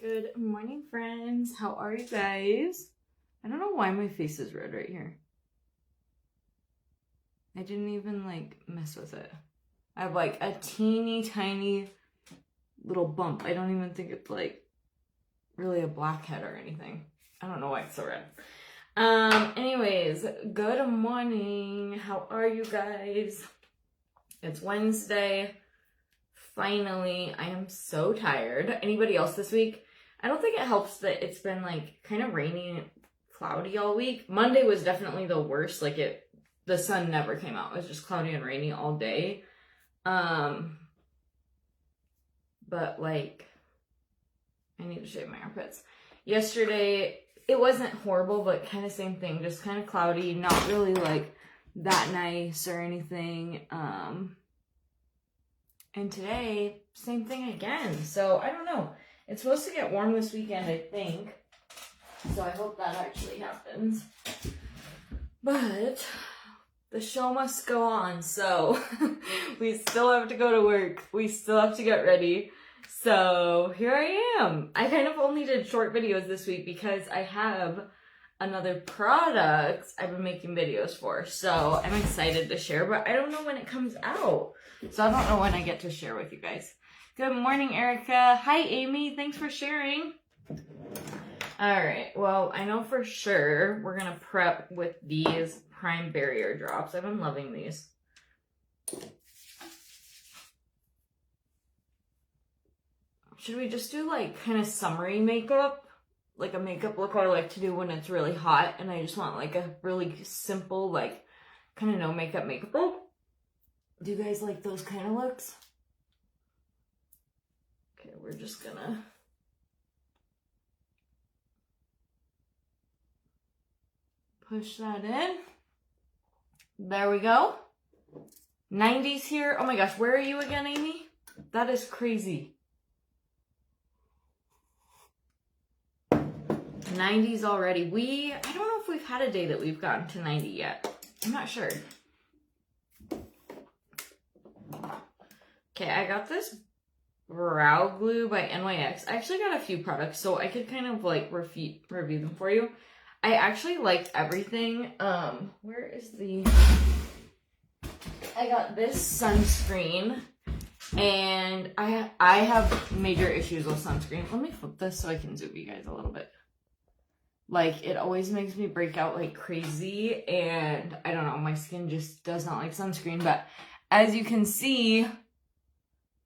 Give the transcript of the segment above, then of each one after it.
Good morning, friends. How are you guys? I don't know why my face is red right here. I didn't even mess with it. I have a teeny tiny little bump. I don't even think it's really a blackhead or anything. I don't know why it's so red. Anyways, good morning. How are you guys? It's Wednesday. Finally, I am so tired. Anybody else this week? I don't think it helps that it's been kind of rainy and cloudy all week. Monday was definitely the worst. The sun never came out. It was just cloudy and rainy all day. But I need to shave my armpits. Yesterday, it wasn't horrible, but kind of same thing. Just kind of cloudy, not really that nice or anything. And today, same thing again. So I don't know. It's supposed to get warm this weekend, I think. So I hope that actually happens. But the show must go on. So we still have to go to work. We still have to get ready. So here I am. I kind of only did short videos this week because I have another product I've been making videos for. So I'm excited to share, but I don't know when it comes out. So I don't know when I get to share with you guys. Good morning, Erica. Hi, Amy. Thanks for sharing. All right. Well, I know for sure we're going to prep with these Prime Barrier Drops. I've been loving these. Should we just do kind of summery makeup? A makeup look I like to do when it's really hot and I just want a really simple, kind of no makeup look. Do you guys like those kind of looks? Okay, we're just gonna push that in. There we go. 90s here. Oh my gosh, where are you again, Amy? That is crazy. 90s already. I don't know if we've had a day that we've gotten to 90 yet. I'm not sure. Okay, I got this brow glue by NYX. I actually got a few products, so I could kind of review them for you. I actually liked everything. Where is I got this sunscreen, and I have major issues with sunscreen. Let me flip this so I can zoom you guys a little bit. It always makes me break out like crazy, and I don't know, my skin just does not like sunscreen, but as you can see,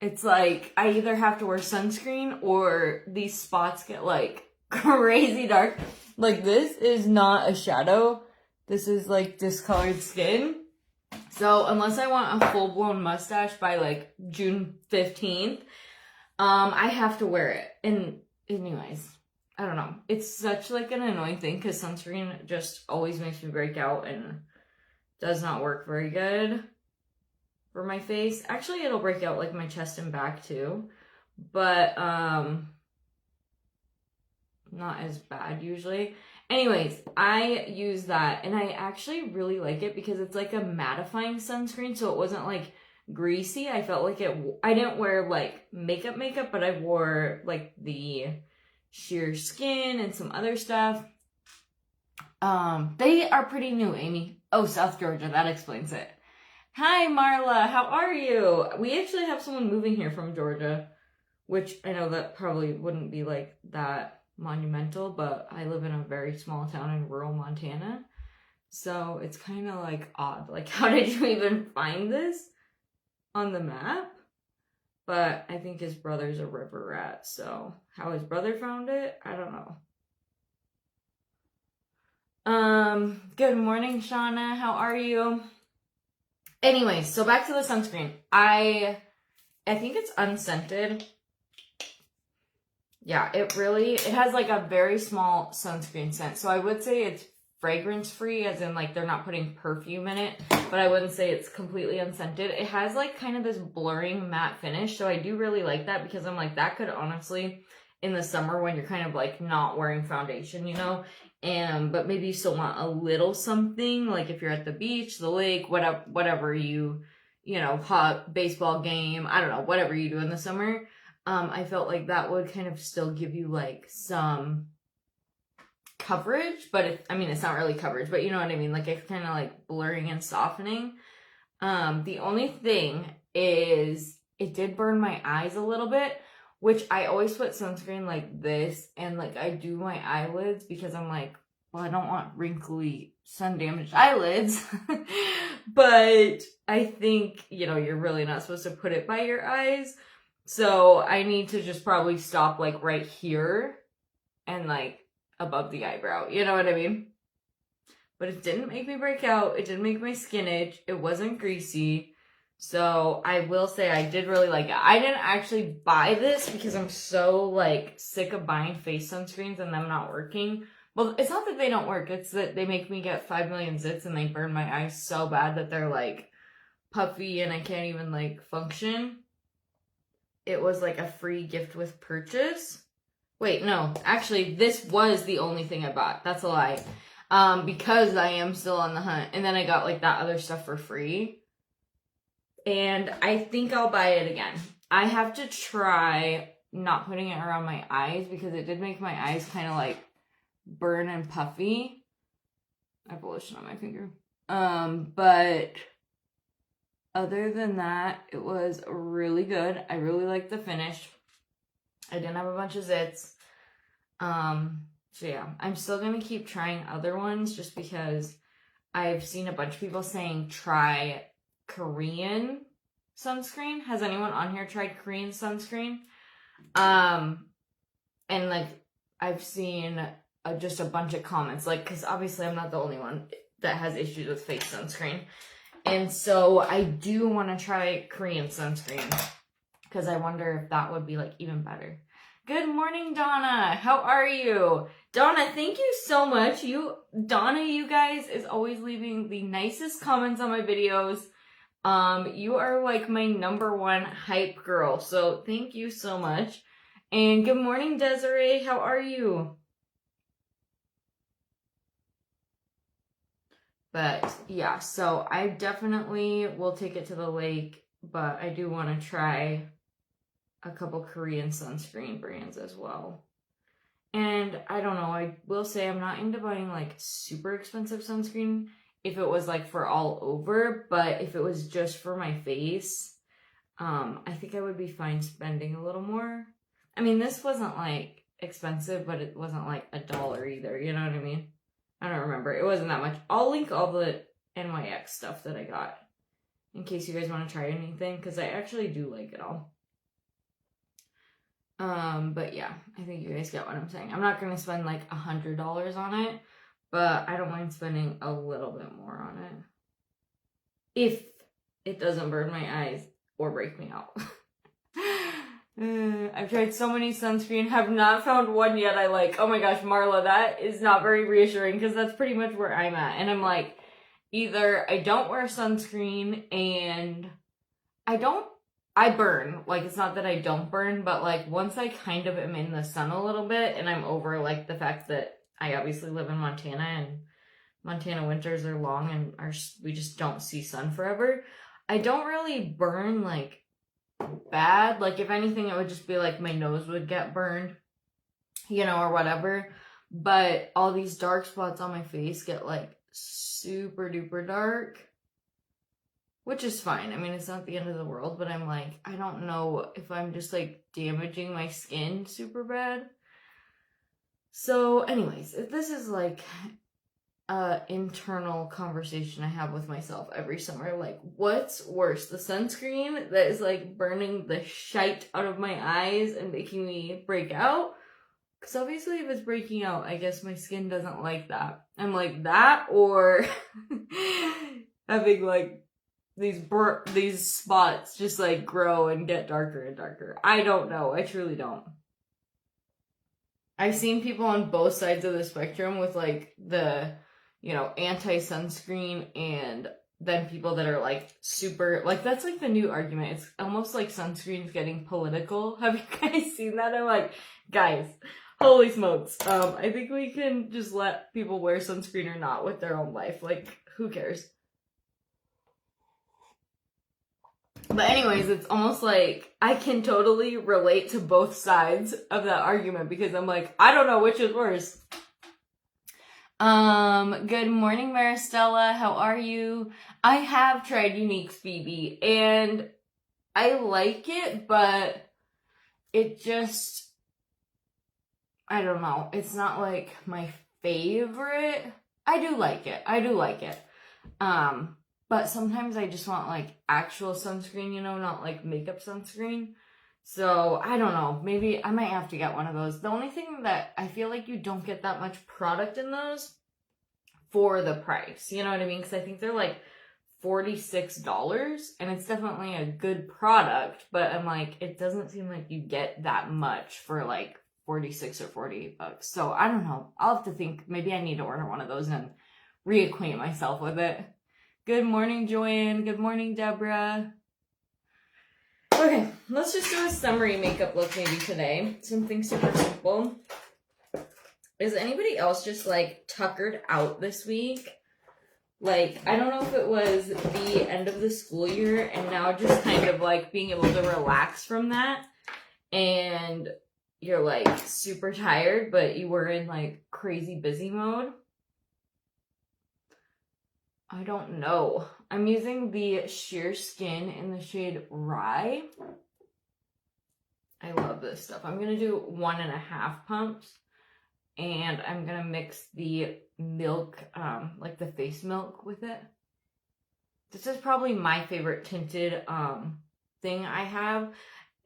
it's I either have to wear sunscreen or these spots get crazy dark. This is not a shadow. This is discolored skin. So unless I want a full-blown mustache by June 15th, I have to wear it. And anyways, I don't know. It's such an annoying thing because sunscreen just always makes me break out and does not work very good for my face. Actually, it'll break out my chest and back too, but not as bad usually. Anyways, I use that and I actually really like it because it's a mattifying sunscreen, so it wasn't greasy. I felt I didn't wear makeup, but I wore the sheer skin and some other stuff. They are pretty new, Amy. Oh, South Georgia, that explains it. Hi, Marla. How are you? We actually have someone moving here from Georgia, which I know that probably wouldn't be that monumental, but I live in a very small town in rural Montana. So it's kind of odd. How did you even find this on the map? But I think his brother's a river rat, so how his brother found it, I don't know. Good morning, Shauna. How are you? Anyway, so back to the sunscreen. I think it's unscented. Yeah, it has a very small sunscreen scent. So I would say it's fragrance free, as in they're not putting perfume in it, but I wouldn't say it's completely unscented. It has kind of this blurring matte finish. So I do really like that because I'm that could honestly, in the summer when you're kind of not wearing foundation, but maybe you still want a little something, if you're at the beach, the lake, whatever you hot baseball game, I don't know, whatever you do in the summer. I felt like that would kind of still give you like some coverage, but it's not really coverage, but you know what I mean? Like it's kind of like blurring and softening. The only thing is it did burn my eyes a little bit, which I always put sunscreen like this, and like I do my eyelids because I'm like, well, I don't want wrinkly sun damaged eyelids. But I think, you're really not supposed to put it by your eyes. So I need to just probably stop like right here and like above the eyebrow. You know what I mean? But it didn't make me break out. It didn't make my skin itch. It wasn't greasy. So I will say I did really like it. I didn't actually buy this because I'm so like sick of buying face sunscreens and them not working. Well, it's not that they don't work. It's that they make me get 5 million zits and they burn my eyes so bad that they're like puffy and I can't even like function. It was like a free gift with purchase. Wait, no. Actually, this was the only thing I bought. That's a lie. Because I am still on the hunt. And then I got like that other stuff for free. And I think I'll buy it again. I have to try not putting it around my eyes because it did make my eyes kind of like burn and puffy. I have lotion on my finger. But other than that, it was really good. I really liked the finish. I didn't have a bunch of zits. So yeah, I'm still gonna keep trying other ones just because I've seen a bunch of people saying try Korean sunscreen. Has anyone on here tried Korean sunscreen? And like I've seen just a bunch of comments, like, because obviously I'm not the only one that has issues with fake sunscreen. And so I do want to try Korean sunscreen because I wonder if that would be like even better. Good morning, Donna. How are you? Donna, thank you so much. Donna, you guys, is always leaving the nicest comments on my videos. You are like my #1 hype girl. So thank you so much. And good morning, Desiree. How are you? But yeah, so I definitely will take it to the lake, but I do want to try a couple Korean sunscreen brands as well. And I don't know, I will say I'm not into buying like super expensive sunscreen if it was like for all over, but if it was just for my face, I think I would be fine spending a little more. I mean, this wasn't like expensive, but it wasn't like $1 either, you know what I mean? I don't remember. It wasn't that much. I'll link all the NYX stuff that I got in case you guys want to try anything, because I actually do like it all. But yeah, I think you guys get what I'm saying. I'm not going to spend like $100 on it, but I don't mind spending a little bit more on it. If it doesn't burn my eyes or break me out. I've tried so many sunscreen, have not found one yet I like. Oh my gosh, Marla, that is not very reassuring because that's pretty much where I'm at. And I'm like, either I don't wear sunscreen and I burn. Like, it's not that I don't burn, but like once I kind of am in the sun a little bit and I'm over like the fact that I obviously live in Montana and Montana winters are long and we just don't see sun forever. I don't really burn like bad. Like if anything, it would just be like my nose would get burned, or whatever. But all these dark spots on my face get like super duper dark, which is fine. I mean, it's not the end of the world, but I'm like, I don't know if I'm just like damaging my skin super bad. So anyways, this is like internal conversation I have with myself every summer. Like, what's worse, the sunscreen that is like burning the shite out of my eyes and making me break out? Because obviously if it's breaking out, I guess my skin doesn't like that. I'm like that, or having like these spots just like grow and get darker and darker. I don't know. I truly don't. I've seen people on both sides of the spectrum with like the anti-sunscreen, and then people that are like super, like that's like the new argument. It's almost like sunscreen's getting political. Have you guys seen that? I'm like, guys, holy smokes. I think we can just let people wear sunscreen or not with their own life. Like, who cares? But anyways, it's almost like I can totally relate to both sides of that argument because I'm like, I don't know which is worse. Good morning, Maristella. How are you? I have tried Younique's BB and I like it, but it just, I don't know. It's not like my favorite. I do like it. But sometimes I just want like actual sunscreen, you know, not like makeup sunscreen. So I don't know. Maybe I might have to get one of those. The only thing that I feel like you don't get that much product in those for the price. You know what I mean? Because I think they're like $46 and it's definitely a good product. But I'm like, it doesn't seem like you get that much for like 46 or 48 bucks. So I don't know. I'll have to think. Maybe I need to order one of those and reacquaint myself with it. Good morning, Joanne. Good morning, Deborah. Okay, let's just do a summary makeup look maybe today. Something super simple. Is anybody else just like tuckered out this week? Like, I don't know if it was the end of the school year and now just kind of like being able to relax from that and you're like super tired, but you were in like crazy busy mode. I don't know. I'm using the Sheer Skin in the shade Rye. I love this stuff. I'm going to do 1.5 pumps. And I'm going to mix the milk, like the face milk with it. This is probably my favorite tinted thing I have.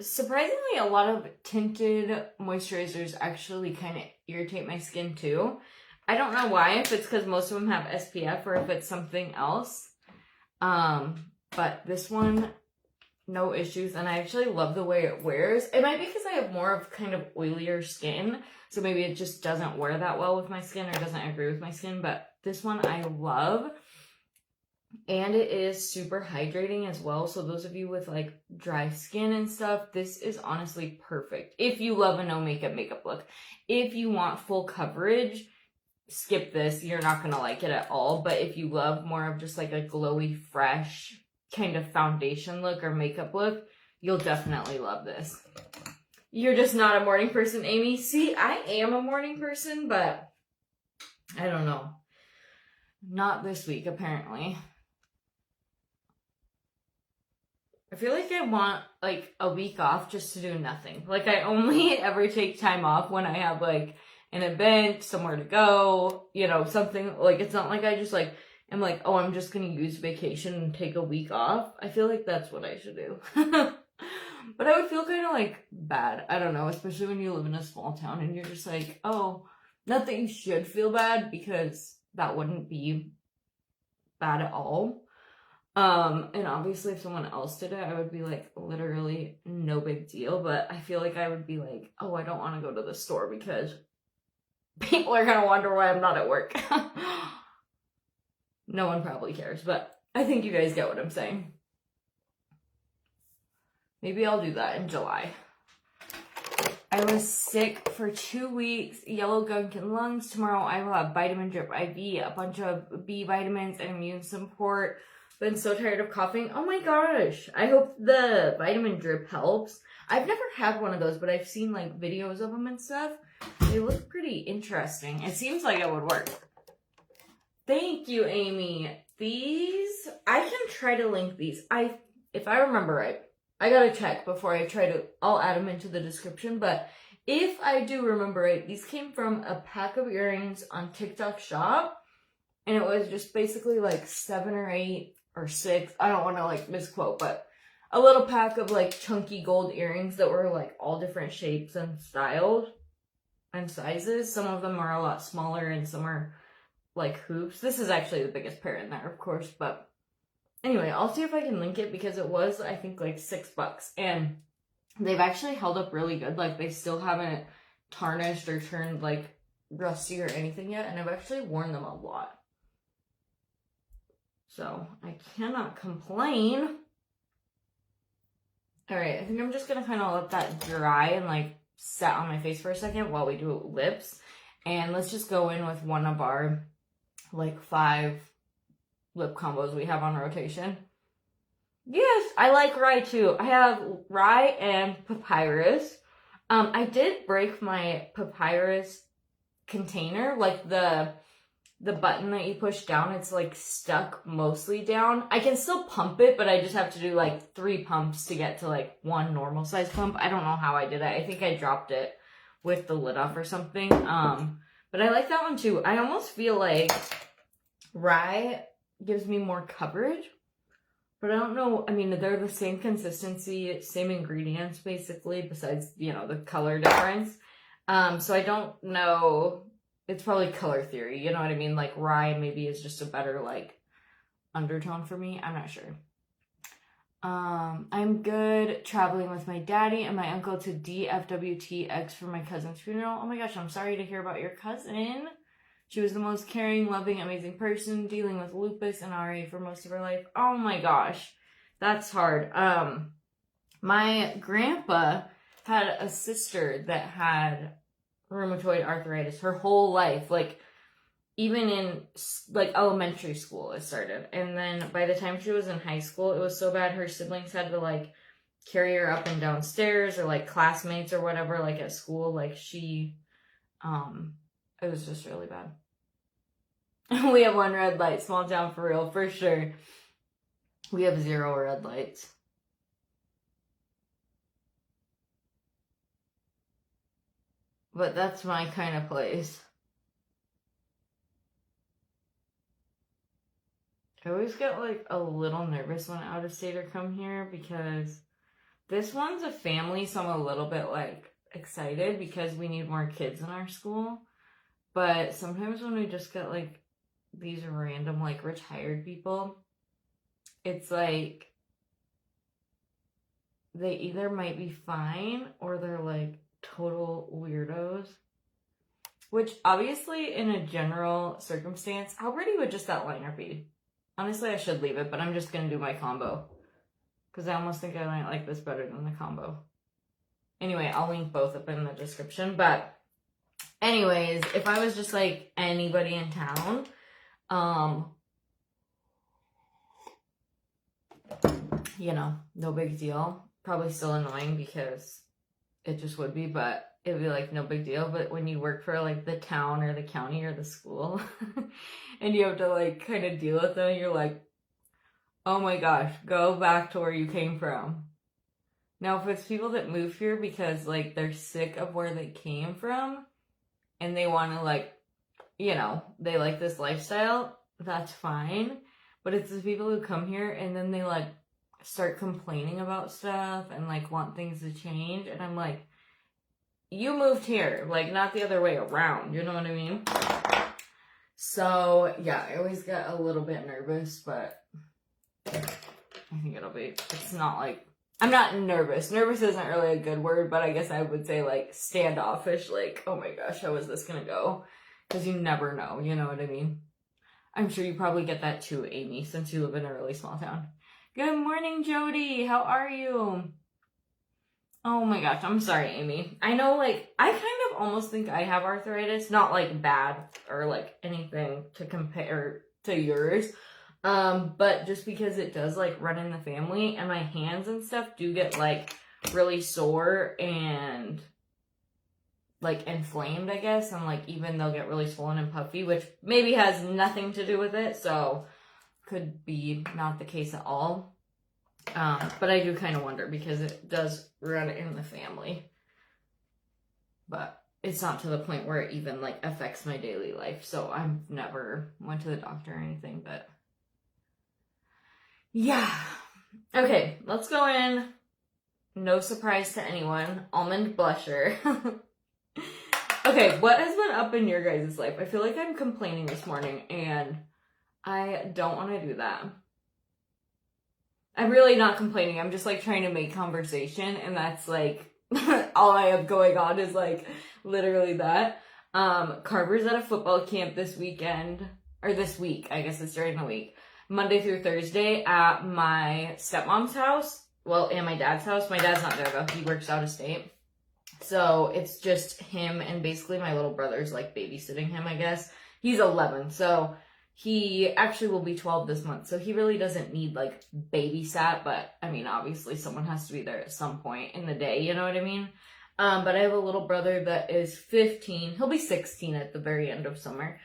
Surprisingly, a lot of tinted moisturizers actually kind of irritate my skin too. I don't know why, if it's because most of them have SPF or if it's something else. But this one, no issues. And I actually love the way it wears. It might be because I have more of kind of oilier skin. So maybe it just doesn't wear that well with my skin or doesn't agree with my skin. But this one I love. And it is super hydrating as well. So those of you with like dry skin and stuff, this is honestly perfect. If you love a no makeup look. If you want full coverage, skip this. You're not going to like it at all. But if you love more of just like a glowy, fresh kind of foundation look or makeup look, you'll definitely love this. You're just not a morning person, Amy. See, I am a morning person, but I don't know. Not this week, apparently. I feel like I want like a week off just to do nothing. Like I only ever take time off when I have like an event, somewhere to go, you know, something. Like it's not like I just like am like, oh, I'm just gonna use vacation and take a week off. I feel like that's what I should do. But I would feel kind of like bad. I don't know, especially when you live in a small town and you're just like, oh, not that you should feel bad because that wouldn't be bad at all. And obviously if someone else did it, I would be like, literally no big deal. But I feel like I would be like, oh, I don't want to go to the store because people are going to wonder why I'm not at work. No one probably cares, but I think you guys get what I'm saying. Maybe I'll do that in July. I was sick for 2 weeks, yellow gunk and lungs. Tomorrow I will have vitamin drip IV, a bunch of B vitamins and immune support. Been so tired of coughing. Oh my gosh. I hope the vitamin drip helps. I've never had one of those, but I've seen like videos of them and stuff. They look pretty interesting. It seems like it would work. Thank you, Amy. These, I can try to link these. If I remember right, I gotta check before I try to, I'll add them into the description, but if I do remember right, these came from a pack of earrings on TikTok Shop, and it was just basically like 7 or 8 or 6, I don't want to like misquote, but a little pack of like chunky gold earrings that were like all different shapes and styles and sizes. Some of them are a lot smaller and some are like hoops. This is actually the biggest pair in there, of course, but anyway, I'll see if I can link it because it was, I think, like $6. And they've actually held up really good. Like, they still haven't tarnished or turned, like, rusty or anything yet. And I've actually worn them a lot. So, I cannot complain. Alright, I think I'm just gonna kind of let that dry and, like, set on my face for a second while we do lips. And let's just go in with one of our, like, 5 lip combos we have on rotation. Yes, I like rye too. I have rye and papyrus. I did break my papyrus container, like the button that you push down, it's like stuck mostly down. I can still pump it, but I just have to do like 3 pumps to get to like 1 normal size pump. I don't know how I did it. I think I dropped it with the lid off or something. But I like that one too. I almost feel like rye gives me more coverage, but I don't know. I mean, they're the same consistency, same ingredients basically, besides, you know, the color difference. So I don't know. It's probably color theory, you know what I mean? Like rye maybe is just a better like undertone for me. I'm not sure. I'm good traveling with my daddy and my uncle to DFWTX for my cousin's funeral. Oh my gosh, I'm sorry to hear about your cousin. She was the most caring, loving, amazing person dealing with lupus and RA for most of her life. Oh my gosh, that's hard. My grandpa had a sister that had rheumatoid arthritis her whole life, like even in like elementary school it started, and then by the time she was in high school it was so bad her siblings had to like carry her up and down stairs, or like classmates or whatever, like at school, like she it was just really bad. We have 1 red light, small town for real, for sure. We have 0 red lights. But that's my kind of place. I always get like a little nervous when out of stater come here, because this one's a family, so I'm a little bit like excited because we need more kids in our school. But sometimes when we just get like these random like retired people, it's like they either might be fine or they're like total weirdos. Which obviously in a general circumstance, how pretty would just that liner be? Honestly, I should leave it, but I'm just gonna do my combo, because I almost think I might like this better than the combo. Anyway, I'll link both up in the description. But anyways, if I was just like anybody in town, you know, no big deal. Probably still annoying because it just would be, but it'd be like no big deal. But when you work for like the town or the county or the school and you have to like kind of deal with them, you're like, oh my gosh, go back to where you came from. Now, if it's people that move here because like they're sick of where they came from and they want to like, you know, they like this lifestyle, that's fine. But it's the people who come here and then they like start complaining about stuff and like want things to change, and I'm like, you moved here, like not the other way around, you know what I mean? So yeah, I always get a little bit nervous, but I think it'll be, it's not like, I'm not nervous. Nervous isn't really a good word, but I guess I would say like standoffish, like, oh my gosh, how is this gonna go? Because you never know, you know what I mean? I'm sure you probably get that too, Amy, since you live in a really small town. Good morning, Jody. How are you? Oh my gosh, I'm sorry, Amy. I know, like, I kind of almost think I have arthritis. Not, like, bad or, like, anything to compare to yours. But just because it does, like, run in the family, and my hands and stuff do get, like, really sore and, like, inflamed, I guess. And, like, even they'll get really swollen and puffy, which maybe has nothing to do with it, so could be not the case at all. But I do kind of wonder because it does run in the family. But it's not to the point where it even like affects my daily life. So I've never went to the doctor or anything, but yeah. Okay, let's go in. No surprise to anyone. Almond blusher. Okay, what has been up in your guys' life? I feel like I'm complaining this morning and I don't want to do that. I'm really not complaining. I'm just like trying to make conversation, and that's like all I have going on is like literally that. Carver's at a football camp this weekend, or this week, I guess it's during the week, Monday through Thursday at my stepmom's house. Well, and my dad's house. My dad's not there though. He works out of state. So it's just him and basically my little brother's like babysitting him, I guess. He's 11, so He actually will be 12 this month, so he really doesn't need, like, babysat, but, I mean, obviously someone has to be there at some point in the day, you know what I mean? But I have a little brother that is 15. He'll be 16 at the very end of summer.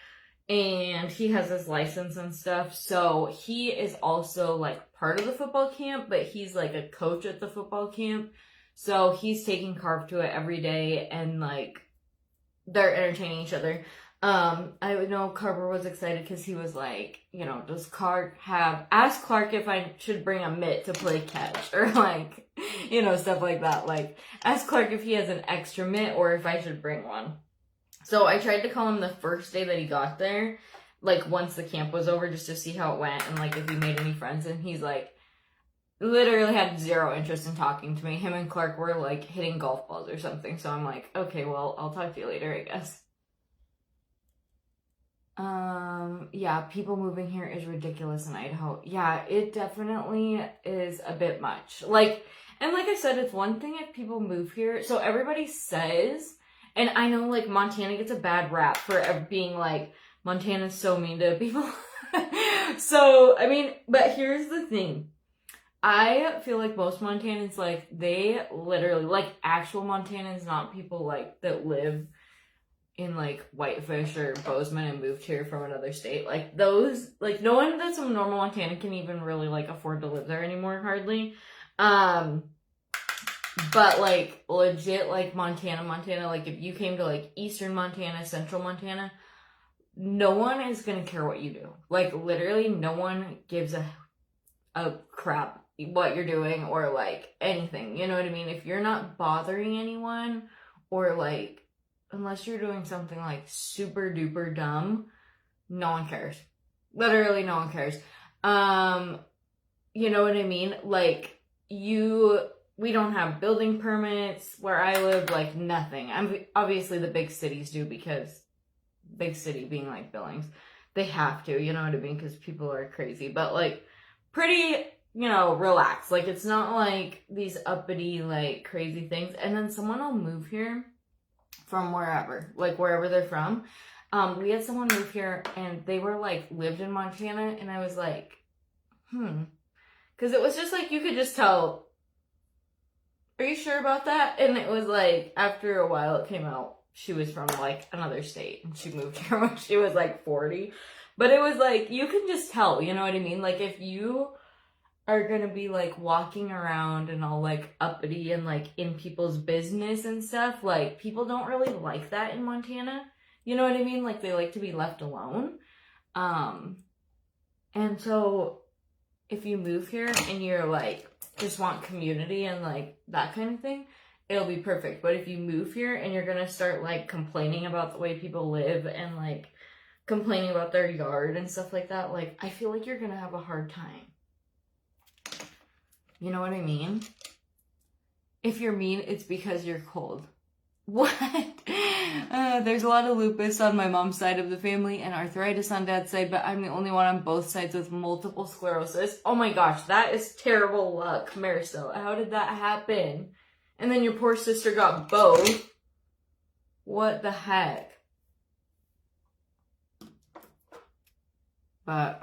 And he has his license and stuff, so he is also, like, part of the football camp, but he's, like, a coach at the football camp. So he's taking Carve to it every day, and, like, they're entertaining each other. I know Carver was excited because he was like, you know, ask Clark if I should bring a mitt to play catch, or like, you know, stuff like that. Like, ask Clark if he has an extra mitt or if I should bring one. So I tried to call him the first day that he got there, like once the camp was over, just to see how it went and like if he made any friends, and he's like, literally had zero interest in talking to me. Him and Clark were like hitting golf balls or something, so I'm like, okay, well, I'll talk to you later, I guess. Yeah, people moving here is ridiculous in Idaho. Yeah, it definitely is a bit much. Like, and like I said, it's one thing if people move here. So everybody says, and I know like Montana gets a bad rap for being like, Montana's so mean to people. So, I mean, but here's the thing. I feel like most Montanans, like, they literally, like, actual Montanans, not people, like, that live in, like, Whitefish or Bozeman and moved here from another state. Like, those, like, no one that's a normal Montana can even really, like, afford to live there anymore, hardly. But, like, legit, like, Montana, like, if you came to, like, eastern Montana, central Montana, no one is gonna care what you do. Like, literally, no one gives a crap what you're doing or, like, anything. You know what I mean? If you're not bothering anyone or, like, unless you're doing something, like, super duper dumb, no one cares. Literally, no one cares. You know what I mean? Like, we don't have building permits where I live, like, nothing. Obviously, the big cities do, because big city being, like, Billings, they have to, you know what I mean? Because people are crazy. But, like, pretty, you know, relaxed. Like, it's not, like, these uppity, like, crazy things. And then someone will move here from wherever, like, wherever they're from. We had someone move here, and they were, like, lived in Montana, and I was like, because it was just, like, you could just tell, are you sure about that? And it was, like, after a while, it came out she was from, like, another state, and she moved here when she was, like, 40. But it was, like, you can just tell, you know what I mean? Like, if you are gonna be, like, walking around and all, like, uppity and, like, in people's business and stuff, like, people don't really like that in Montana. You know what I mean? Like, they like to be left alone. And so, if you move here and you're, like, just want community and, like, that kind of thing, it'll be perfect. But if you move here and you're gonna start, like, complaining about the way people live and, like, complaining about their yard and stuff like that, like, I feel like you're gonna have a hard time. You know what I mean? If you're mean, it's because you're cold. What? There's a lot of lupus on my mom's side of the family and arthritis on dad's side, but I'm the only one on both sides with multiple sclerosis. Oh my gosh, that is terrible luck, Marisol. How did that happen? And then your poor sister got both. What the heck? But,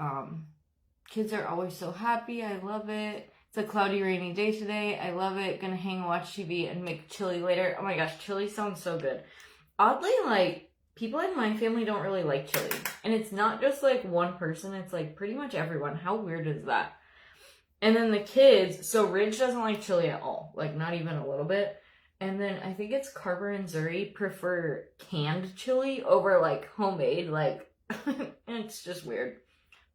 kids are always so happy. I love it. It's a cloudy, rainy day today. I love it. Gonna hang and watch TV and make chili later. Oh my gosh, chili sounds so good. Oddly, like, people in my family don't really like chili. And it's not just, like, one person. It's, like, pretty much everyone. How weird is that? And then the kids, so Ridge doesn't like chili at all. Like, not even a little bit. And then I think it's Carver and Zuri prefer canned chili over, like, homemade. Like, it's just weird.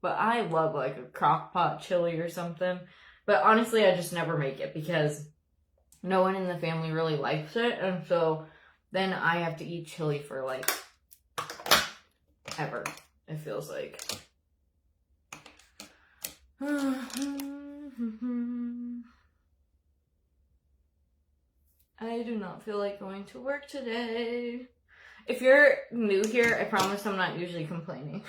But I love, like, a crock pot chili or something. But honestly, I just never make it because no one in the family really likes it. And so then I have to eat chili for, like, ever, it feels like. I do not feel like going to work today. If you're new here, I promise I'm not usually complaining.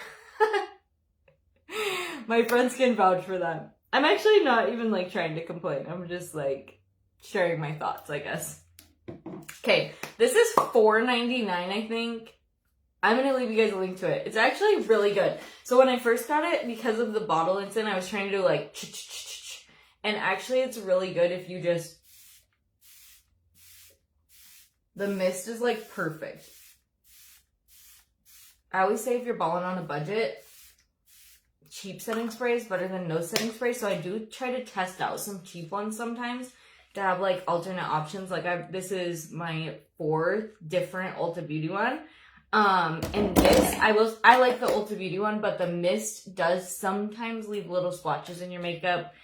My friends can vouch for that. I'm actually not even, like, trying to complain. I'm just, like, sharing my thoughts, I guess. Okay, this is $4.99, I think. I'm going to leave you guys a link to it. It's actually really good. So when I first got it, because of the bottle it's in, I was trying to do like ch-ch-ch-ch. And actually it's really good if you just... The mist is like perfect. I always say if you're balling on a budget, cheap setting spray is better than no setting spray. So I do try to test out some cheap ones sometimes to have like alternate options. Like this is my 4th different Ulta Beauty one. And this, I like the Ulta Beauty one, but the mist does sometimes leave little splotches in your makeup.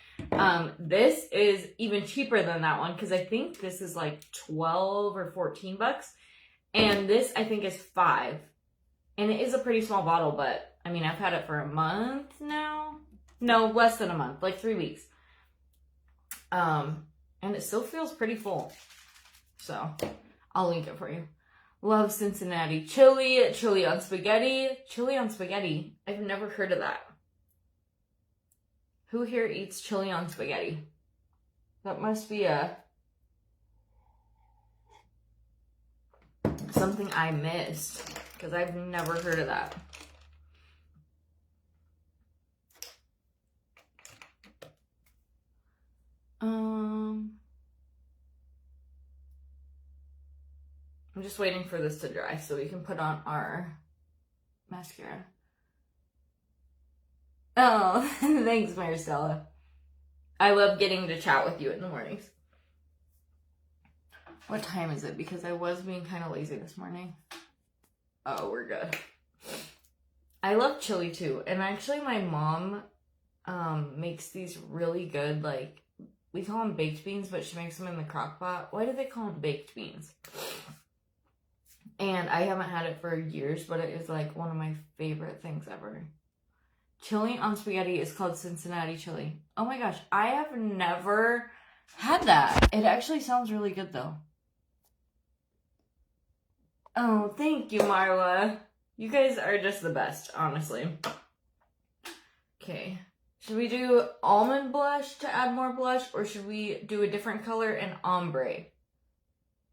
This is even cheaper than that one because I think this is like 12 or 14 bucks. And this I think is 5. And it is a pretty small bottle, but I mean, I've had it for a month now. No, less than a month, like 3 weeks. And it still feels pretty full. So I'll link it for you. Love Cincinnati chili, chili on spaghetti. Chili on spaghetti. I've never heard of that. Who here eats chili on spaghetti? That must be something I missed because I've never heard of that. I'm just waiting for this to dry so we can put on our mascara. Oh, thanks, Maricela. I love getting to chat with you in the mornings. What time is it? Because I was being kind of lazy this morning. Oh, we're good. I love chili too. And actually my mom makes these really good, like, we call them baked beans, but she makes them in the crock pot. Why do they call them baked beans? And I haven't had it for years, but it is like one of my favorite things ever. Chili on spaghetti is called Cincinnati chili. Oh my gosh, I have never had that. It actually sounds really good though. Oh, thank you, Marla. You guys are just the best, honestly. Okay. Should we do almond blush to add more blush, or should we do a different color and ombre?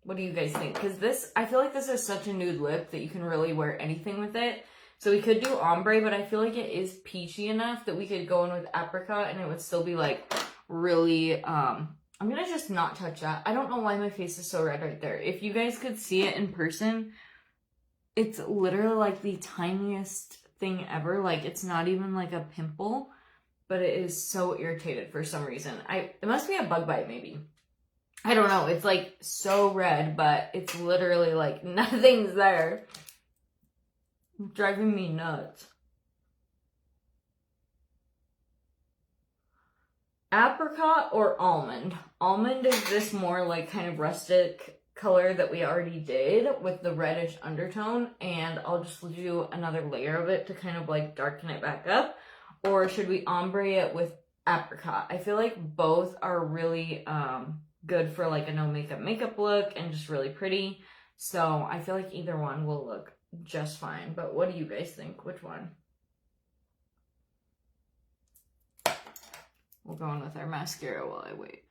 What do you guys think? Because this, I feel like this is such a nude lip that you can really wear anything with it. So we could do ombre, but I feel like it is peachy enough that we could go in with apricot and it would still be like really, I'm gonna just not touch that. I don't know why my face is so red right there. If you guys could see it in person, it's literally like the tiniest thing ever. Like it's not even like a pimple, but it is so irritated for some reason. It must be a bug bite maybe. I don't know. It's like so red, but it's literally like nothing's there. It's driving me nuts. Apricot or almond? Almond is this more like kind of rustic color that we already did with the reddish undertone, and I'll just do another layer of it to kind of like darken it back up. Or should we ombre it with apricot? I feel like both are really good for like a no makeup look and just really pretty. So I feel like either one will look just fine. But what do you guys think? Which one? We'll go in with our mascara while I wait.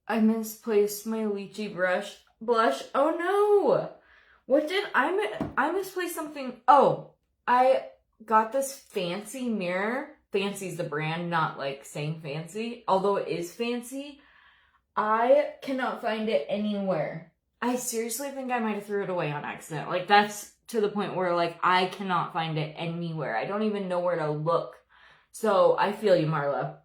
I misplaced my lychee blush. Oh no! What did I misplaced something? Oh, I got this fancy mirror. Fancy's the brand, not like saying fancy, although it is fancy. I cannot find it anywhere. I seriously think I might have threw it away on accident. Like that's to the point where like I cannot find it anywhere. I don't even know where to look. So I feel you, Marla.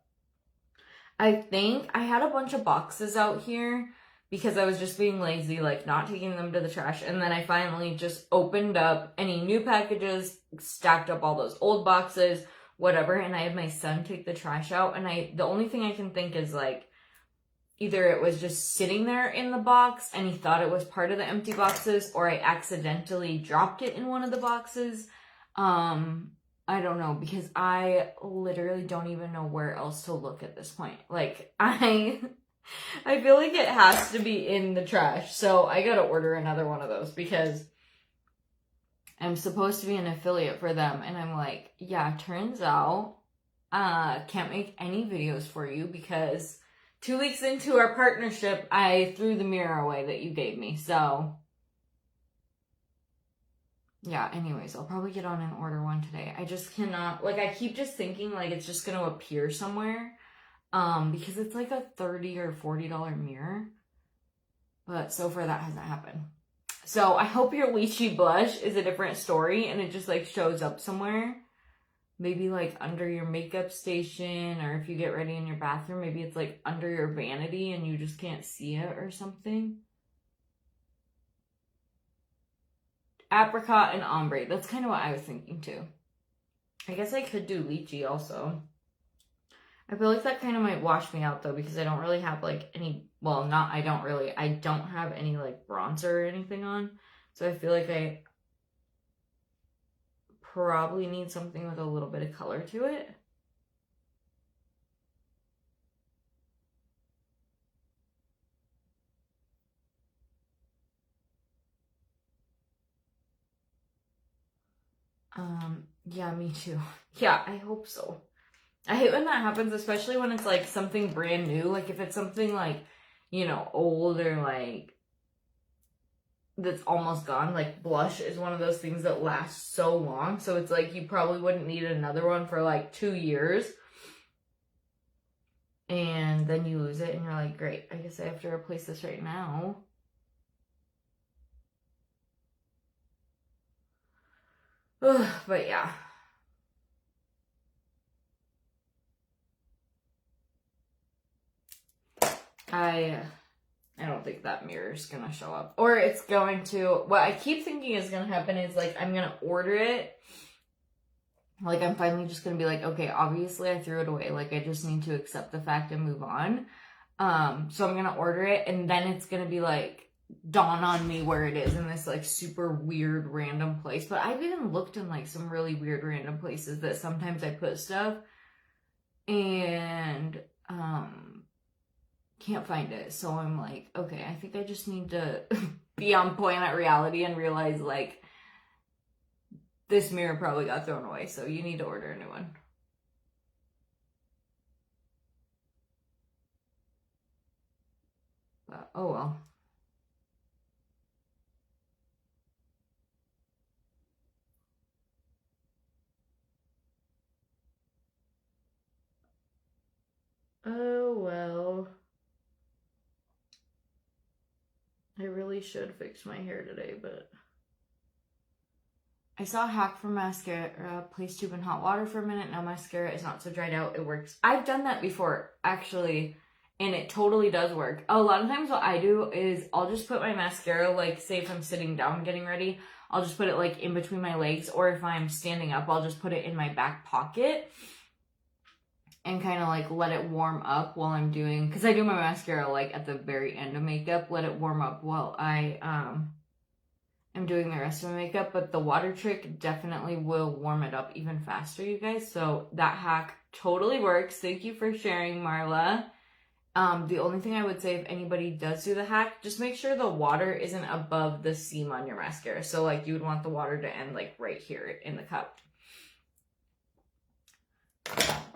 I think I had a bunch of boxes out here because I was just being lazy, like not taking them to the trash. And then I finally just opened up any new packages, stacked up all those old boxes, whatever. And I had my son take the trash out. And the only thing I can think is like, either it was just sitting there in the box and he thought it was part of the empty boxes, or I accidentally dropped it in one of the boxes. I don't know, because I literally don't even know where else to look at this point. Like, I feel like it has to be in the trash. So I gotta order another one of those because I'm supposed to be an affiliate for them. And I'm like, yeah, turns out, can't make any videos for you because 2 weeks into our partnership, I threw the mirror away that you gave me. So yeah, anyways, I'll probably get on and order one today. I just cannot, like, I keep just thinking, like, it's just gonna appear somewhere, because it's like a $30 or $40 mirror, but so far that hasn't happened. So I hope your lychee blush is a different story and it just, like, shows up somewhere. Maybe, like, under your makeup station, or if you get ready in your bathroom, maybe it's, like, under your vanity and you just can't see it or something. Apricot and ombre. That's kind of what I was thinking too. I guess I could do lychee also. I feel like that kind of might wash me out though, because I don't really have like any, well, I don't have any like bronzer or anything on. So I feel like I probably need something with a little bit of color to it. Yeah, me too. Yeah, I hope so. I hate when that happens, especially when it's like something brand new. Like if it's something like, you know, old or like that's almost gone. Like blush is one of those things that lasts so long. So it's like you probably wouldn't need another one for like 2 years. And then you lose it and you're like, great, I guess I have to replace this right now. Ugh, but yeah. I don't think that mirror is gonna show up. Or it's going to, what I keep thinking is gonna happen is like, I'm gonna order it. Like I'm finally just gonna be like, okay, obviously I threw it away. Like I just need to accept the fact and move on. So I'm gonna order it and then it's gonna be like, dawn on me where it is in this like super weird random place. But I've even looked in like some really weird random places that sometimes I put stuff and can't find it. So I'm like, okay, I think I just need to be on Planet Reality and realize like this mirror probably got thrown away, so you need to order a new one. But oh well. Oh well. I really should fix my hair today, but I saw a hack for mascara. Place tube in hot water for a minute. Now mascara is not so dried out. It works. I've done that before, actually, and it totally does work. A lot of times what I do is I'll just put my mascara, like, say if I'm sitting down getting ready, I'll just put it, like, in between my legs, or if I'm standing up, I'll just put it in my back pocket and kind of, like, let it warm up while I'm doing, because I do my mascara, like, at the very end of makeup, let it warm up while I, I'm doing the rest of my makeup, but the water trick definitely will warm it up even faster, you guys. So that hack totally works. Thank you for sharing, Marla. The only thing I would say if anybody does do the hack, just make sure the water isn't above the seam on your mascara. So like you would want the water to end like right here in the cup.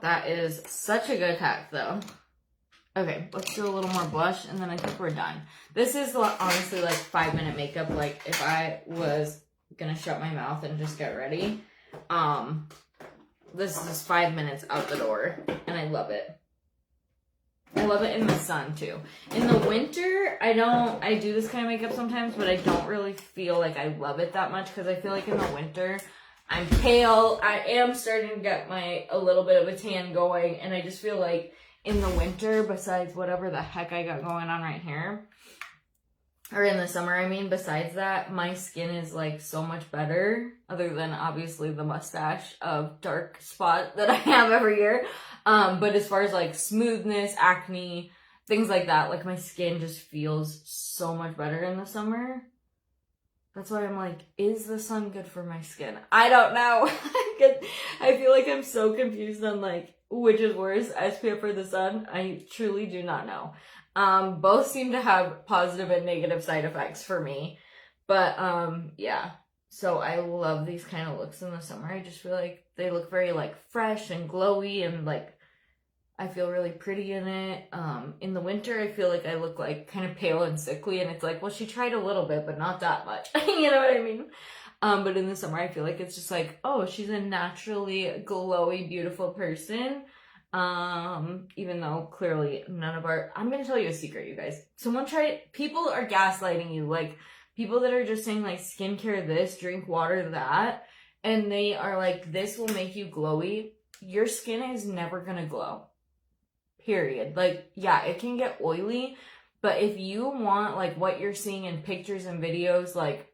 That is such a good hack though. Okay, let's do a little more blush, and then I think we're done. This is honestly like 5-minute makeup. Like if I was gonna shut my mouth and just get ready, this is 5 minutes out the door, and I love it. I love it in the sun too. In the winter, I do this kind of makeup sometimes, but I don't really feel like I love it that much because I feel like in the winter, I'm pale. I am starting to get a little bit of a tan going, and I just feel like in the winter, besides whatever the heck I got going on right here, or in the summer, I mean, besides that, my skin is like so much better, other than obviously the mustache of dark spot that I have every year. But as far as like smoothness, acne, things like that, like my skin just feels so much better in the summer. That's why I'm like, is the sun good for my skin? I don't know. I feel like I'm so confused on like, which is worse, SPF or the sun? I truly do not know. Both seem to have positive and negative side effects for me. But, yeah. So I love these kind of looks in the summer. I just feel like they look very, like, fresh and glowy and, like, I feel really pretty in it. In the winter, I feel like I look like kind of pale and sickly, and it's like, well, she tried a little bit, but not that much. You know what I mean? But in the summer, I feel like it's just like, oh, she's a naturally glowy, beautiful person. Even though clearly none of I'm gonna tell you a secret, you guys. People are gaslighting you, like, people that are just saying, like, skincare this, drink water that, and they are like, this will make you glowy. Your skin is never gonna glow. Period. Like, yeah, it can get oily, but if you want, like, what you're seeing in pictures and videos, like,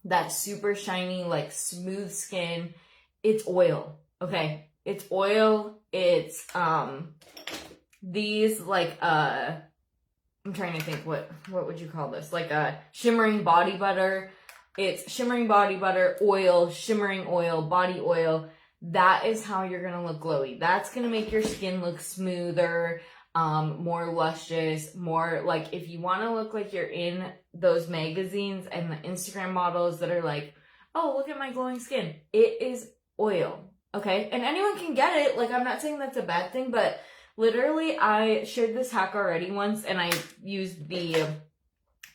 that super shiny, like, smooth skin, it's oil, okay? It's oil, it's, these, like, I'm trying to think, what would you call this? Like a shimmering body butter. It's shimmering body butter, oil, shimmering oil, body oil. That is how you're going to look glowy. That's going to make your skin look smoother, more luscious, more like if you want to look like you're in those magazines and the Instagram models that are like, oh, look at my glowing skin. It is oil, okay? And anyone can get it. Like, I'm not saying that's a bad thing, but literally I shared this hack already once, and I used the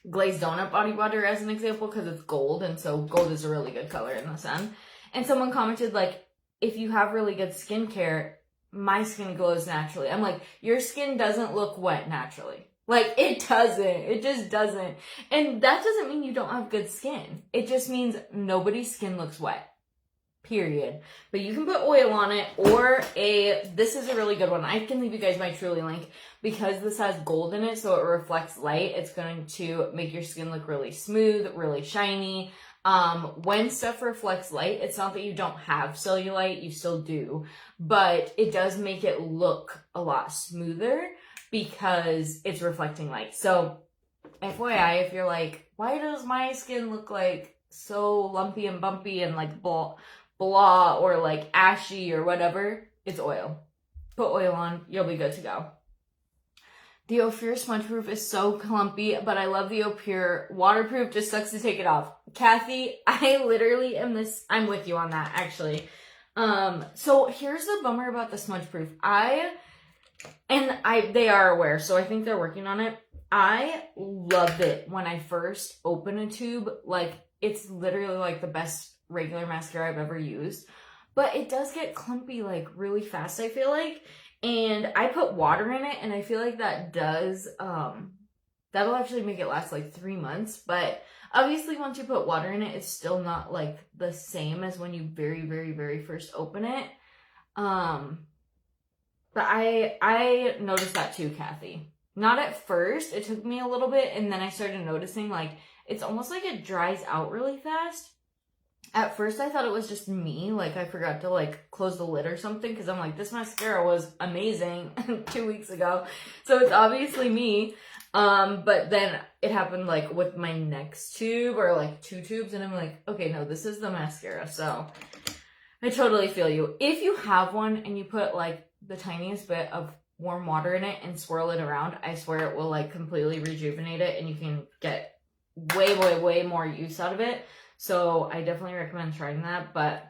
glazed donut body butter as an example because it's gold, and so gold is a really good color in the sun. And someone commented, like, if you have really good skincare, my skin glows naturally. I'm like, your skin doesn't look wet naturally. Like, it doesn't. It just doesn't. And that doesn't mean you don't have good skin. It just means nobody's skin looks wet. Period. But you can put oil on it, or this is a really good one. I can leave you guys my Truly link because this has gold in it, so it reflects light. It's going to make your skin look really smooth, really shiny. When stuff reflects light, it's not that you don't have cellulite, you still do, but it does make it look a lot smoother because it's reflecting light. So, FYI, if you're like, why does my skin look like so lumpy and bumpy and like blah, or like ashy or whatever, it's oil. Put oil on, you'll be good to go. The Ophir Smudge Proof is so clumpy, but I love the Ophir Waterproof. Just sucks to take it off. Kathy, I literally am I'm with you on that, actually. So here's the bummer about the Smudge Proof. They are aware, so I think they're working on it. I loved it when I first opened a tube. Like, it's literally like the best regular mascara I've ever used. But it does get clumpy, like, really fast, I feel like. And I put water in it, and I feel like that does, that'll actually make it last like 3 months. But obviously once you put water in it, it's still not like the same as when you very, very, very first open it. But I noticed that too, Kathy. Not at first, it took me a little bit, and then I started noticing, like, it's almost like it dries out really fast. At first, I thought it was just me, like, I forgot to, like, close the lid or something, because I'm like, this mascara was amazing 2 weeks ago, so it's obviously me. But then it happened, like, with my next tube, or, like, 2 tubes, and I'm like, okay, no, this is the mascara, so I totally feel you. If you have one, and you put, like, the tiniest bit of warm water in it and swirl it around, I swear it will, like, completely rejuvenate it, and you can get way, way, way more use out of it. So I definitely recommend trying that. But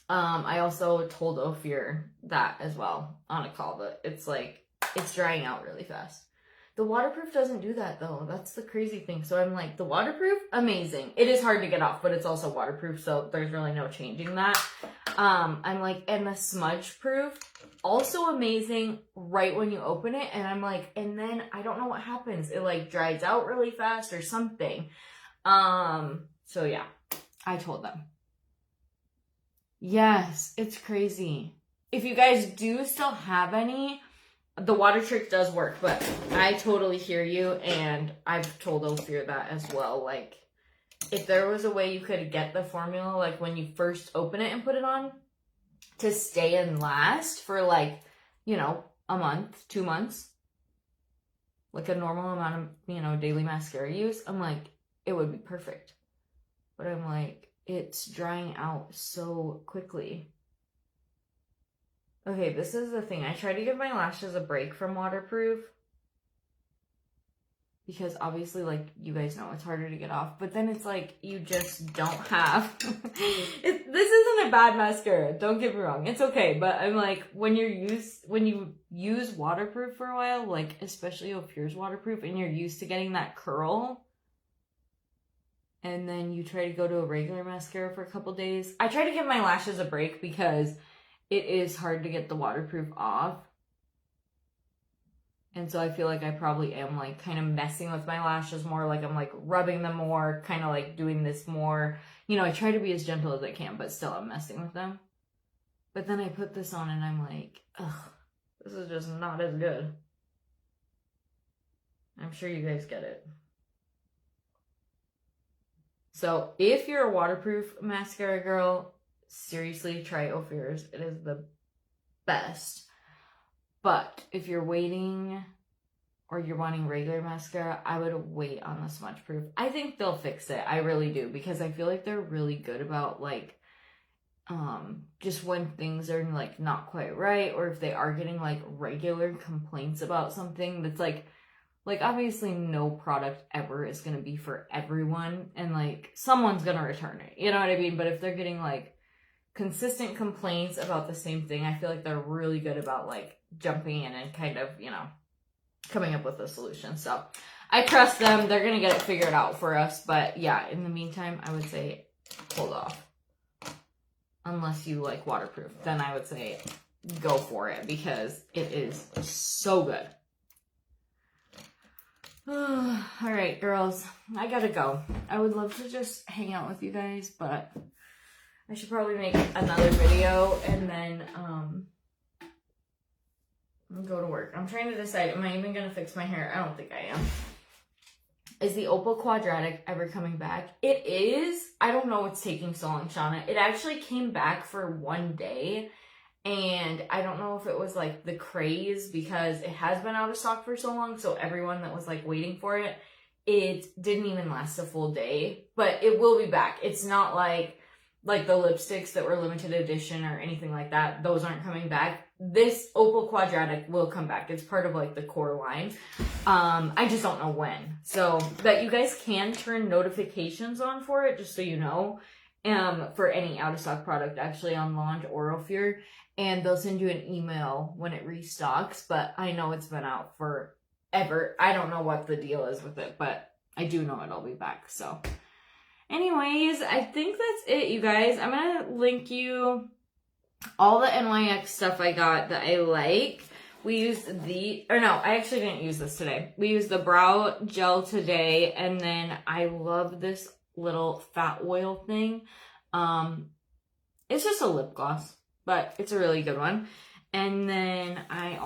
I also told Ophir that as well on a call, that it's like, it's drying out really fast. The waterproof doesn't do that though. That's the crazy thing. So I'm like, the waterproof, amazing. It is hard to get off, but it's also waterproof, so there's really no changing that. I'm like, and the smudge proof, also amazing right when you open it. And I'm like, and then I don't know what happens. It like dries out really fast or something. So yeah, I told them. Yes, it's crazy. If you guys do still have any, the water trick does work, but I totally hear you, and I've told Ophir that as well. Like, if there was a way you could get the formula, like when you first open it and put it on, to stay and last for like, you know, a month, 2 months, like a normal amount of, you know, daily mascara use, I'm like, it would be perfect. But I'm like, it's drying out so quickly. Okay, this is the thing. I try to give my lashes a break from waterproof. because obviously, like, you guys know it's harder to get off, but then it's like you just don't have this isn't a bad mascara, don't get me wrong, it's okay, but I'm like, when you use waterproof for a while, like especially Ophir's waterproof, and you're used to getting that curl, and then you try to go to a regular mascara for a couple days. I try to give my lashes a break because it is hard to get the waterproof off. And so I feel like I probably am like kind of messing with my lashes more, like I'm like rubbing them more, kind of like doing this more. You know, I try to be as gentle as I can, but still I'm messing with them. But then I put this on and I'm like, ugh, this is just not as good. I'm sure you guys get it. So if you're a waterproof mascara girl, seriously try Ophir's. It is the best. But if you're waiting or you're wanting regular mascara, I would wait on the smudge proof. I think they'll fix it. I really do, because I feel like they're really good about like just when things are like not quite right, or if they are getting like regular complaints about something that's like obviously no product ever is going to be for everyone, and like someone's going to return it. You know what I mean? But if they're getting like consistent complaints about the same thing, I feel like they're really good about like jumping in and kind of, you know, coming up with a solution. So I trust them. They're gonna get it figured out for us. But yeah, in the meantime, I would say hold off. Unless you like waterproof, then I would say go for it, because it is so good. All right, girls, I gotta go. I would love to just hang out with you guys, but I should probably make another video and then go to work. I'm trying to decide, am I even going to fix my hair? I don't think I am. Is the Opal Quadratic ever coming back? It is. I don't know what's taking so long, Shauna. It actually came back for one day, and I don't know if it was like the craze, because it has been out of stock for so long, so everyone that was like waiting for it, it didn't even last a full day, but it will be back. It's not like the lipsticks that were limited edition or anything like that. Those aren't coming back. This Opal Quadratic will come back. It's part of like the core line. I just don't know when. So, but you guys can turn notifications on for it, just so you know, for any out of stock product actually on Launch or Ophir, and they'll send you an email when it restocks. But I know it's been out forever. I don't know what the deal is with it, but I do know it'll be back. So anyways, I think that's it, you guys. I'm gonna link you all the NYX stuff I got that I like. We used I actually didn't use this today. We used the brow gel today, and then I love this little fat oil thing. It's just a lip gloss, but it's a really good one. And then I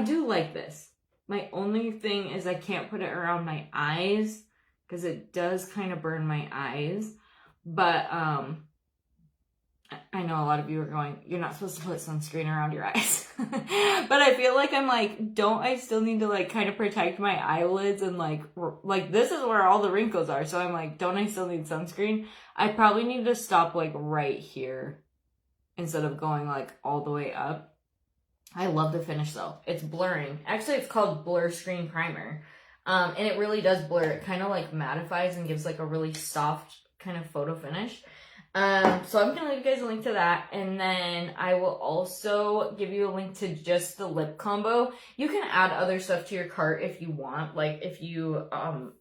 do like this. My only thing is I can't put it around my eyes, because it does kind of burn my eyes. But I know a lot of you are going, you're not supposed to put sunscreen around your eyes. But I feel like I'm like, don't I still need to like kind of protect my eyelids, and like this is where all the wrinkles are. So I'm like, don't I still need sunscreen? I probably need to stop like right here instead of going like all the way up. I love the finish though. It's blurring. Actually, it's called Blur Screen Primer. And it really does blur. It kind of like mattifies and gives like a really soft kind of photo finish. So I'm going to leave you guys a link to that. And then I will also give you a link to just the lip combo. You can add other stuff to your cart if you want. Like if you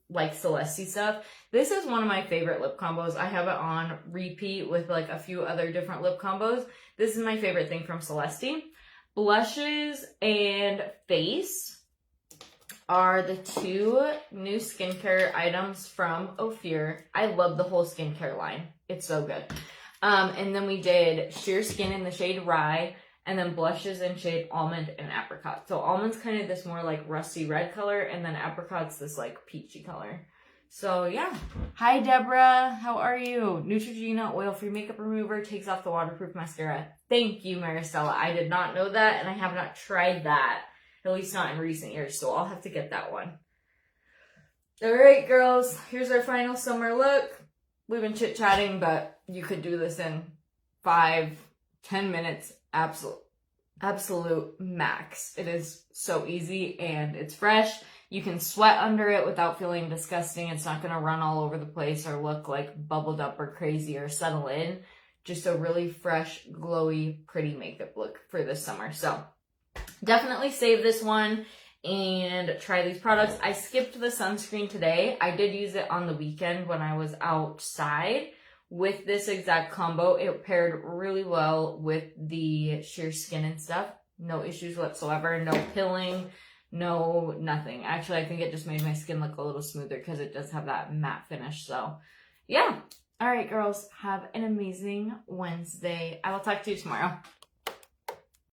like Celeste stuff. This is one of my favorite lip combos. I have it on repeat with like a few other different lip combos. This is my favorite thing from Celeste. Blushes and face are the two new skincare items from Ophir. I love the whole skincare line. It's so good. And then we did Sheer Skin in the shade Rye, and then blushes in shade Almond and Apricot. So almond's kind of this more like rusty red color, and then apricot's this like peachy color. So yeah. Hi Deborah, how are you? Neutrogena oil-free makeup remover takes off the waterproof mascara. Thank you, Maristella. I did not know that, and I have not tried that. At least not in recent years, so I'll have to get that one. Alright, girls, here's our final summer look. We've been chit-chatting, but you could do this in 5-10 minutes. Absolute max. It is so easy, and it's fresh. You can sweat under it without feeling disgusting. It's not going to run all over the place or look like bubbled up or crazy or settle in. Just a really fresh, glowy, pretty makeup look for this summer. So definitely save this one and try these products. I skipped the sunscreen today. I did use it on the weekend when I was outside with this exact combo. It paired really well with the sheer skin and stuff. No issues whatsoever. No pilling. No, nothing. Actually, I think it just made my skin look a little smoother because it does have that matte finish. So, yeah. All right, girls. Have an amazing Wednesday. I will talk to you tomorrow.